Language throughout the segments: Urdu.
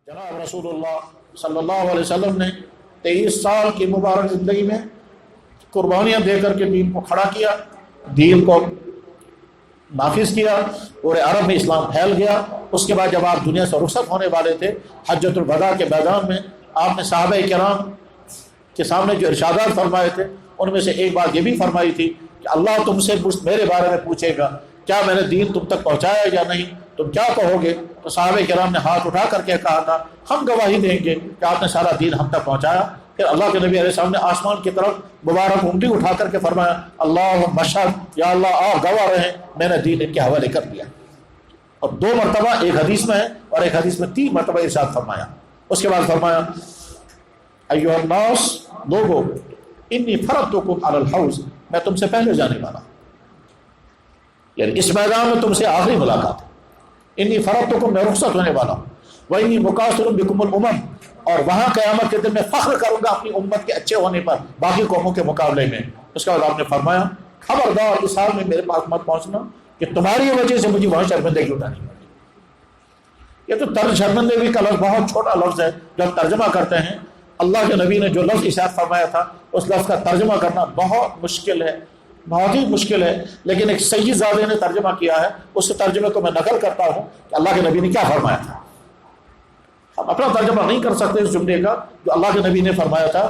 جناب رسول اللہ صلی اللہ علیہ وسلم نے 23 سال کی مبارک زندگی میں قربانیاں دے کر کے دین کو کھڑا کیا، دین کو نافذ کیا، پورے عرب میں اسلام پھیل گیا۔ اس کے بعد جب آپ دنیا سے رخصت ہونے والے تھے، حجۃ الوداع کے میدان میں آپ نے صحابہ کرام کے سامنے جو ارشادات فرمائے تھے، ان میں سے ایک بات یہ بھی فرمائی تھی کہ اللہ تم سے میرے بارے میں پوچھے گا، کیا میں نے دین تم تک پہنچایا یا نہیں، تم کیا کہو گے؟ تو صحابہ کرام نے ہاتھ اٹھا کر کے کہا تھا ہم گواہی دیں گے کہ آپ نے سارا دین ہم تک پہنچایا۔ پھر اللہ کے نبی علیہ السلام نے آسمان کی طرف مبارک انگلی اٹھا کر کے فرمایا اللہم اشہد، یا اللہ آپ گواہ رہیں میں نے دین ان کے حوالے کر دیا۔ اور 2 مرتبہ ایک حدیث میں ہے اور ایک حدیث میں 3 مرتبہ ارشاد فرمایا۔ اس کے بعد فرمایا ایھا الناس، لوگو انی فرضتکم علی الحوض، میں تم سے پہلے جانے والا، یعنی اس میدان میں تم سے آخری ملاقات ہے۔ انی فرضتکم، میں رخصت ہونے والا ہوں۔ وانی مکاثر بکم الامم، اور وہاں قیامت کے دن میں فخر کروں گا اپنی امت کے اچھے ہونے پر باقی قوموں کے مقابلے میں۔ اس کے بعد آپ نے فرمایا خبردار اس حال میں میرے پاس مت پہنچنا کہ تمہاری وجہ سے مجھے وہاں شرمندگی اٹھانی پڑے۔ یہ تو طرز شرمندگی کا لفظ بہت چھوٹا لفظ ہے جو ہم ترجمہ کرتے ہیں۔ اللہ کے نبی نے جو لفظ ارشاد فرمایا تھا اس لفظ کا ترجمہ کرنا بہت مشکل ہے، بہت ہی مشکل ہے، لیکن ایک سید زادے نے ترجمہ کیا ہے، اس ترجمے کو میں نقل کرتا ہوں کہ اللہ کے نبی نے کیا فرمایا تھا۔ ہم اپنا ترجمہ نہیں کر سکتے اس جملے کا جو اللہ کے نبی نے فرمایا تھا۔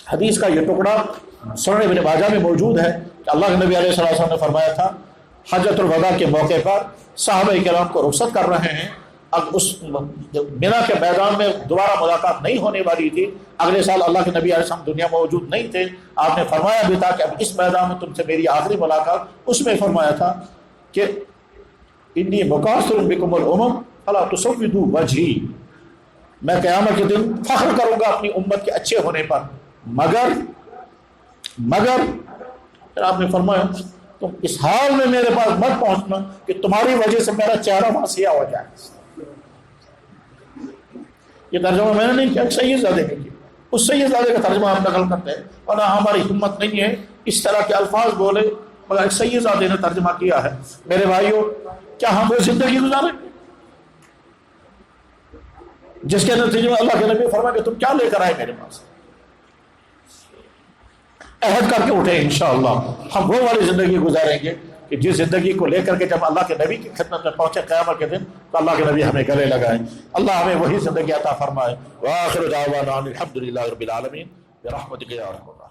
حدیث کا یہ ٹکڑا سنن ابن ماجہ میں موجود ہے کہ اللہ کے نبی علیہ السلام نے فرمایا تھا حجۃ الوداع کے موقع پر صحابہ کرام کو رخصت کر رہے ہیں، اب اس مینا کے میدان میں دوبارہ ملاقات نہیں ہونے والی تھی، اگلے سال اللہ کے نبی علیہ السلام دنیا میں موجود نہیں تھے، آپ نے فرمایا بھی تھا کہ اب اس میدان میں تم سے میری آخری ملاقات۔ اس میں فرمایا تھا کہ انی مکاثر بکم الامم فلا تسودوا وجہی، میں قیامت کے دن فخر کروں گا اپنی امت کے اچھے ہونے پر، مگر پھر آپ نے فرمایا تم اس حال میں میرے پاس مت پہنچنا کہ تمہاری وجہ سے میرا چہرہ وہاں سیاہ ہو جائے۔ یہ ترجمہ میں نے نہیں کیا، سید زادے نے کیا، اس سید زادے کا ترجمہ ہم نقل کرتے ہیں، ورنہ ہماری ہمت نہیں ہے اس طرح کے الفاظ بولے، مگر ایک سید زادے نے ترجمہ کیا ہے۔ میرے بھائیوں، کیا ہم وہ زندگی گزاریں جس کے نتیجے میں اللہ کے نبی فرمایا کہ تم کیا لے کر آئے میرے پاس؟ عہد کر کے اٹھے انشاءاللہ ہم وہ والی زندگی گزاریں گے کہ جس زندگی کو لے کر کے جب اللہ کے نبی کی خدمت میں پہنچے قیامت کے دن تو اللہ کے نبی ہمیں گلے لگائیں۔ اللہ ہمیں وہی زندگی عطا فرمائے۔ وآخر دعوانا الحمدللہ رب العالمین برحمتک یا ارحم الراحمین۔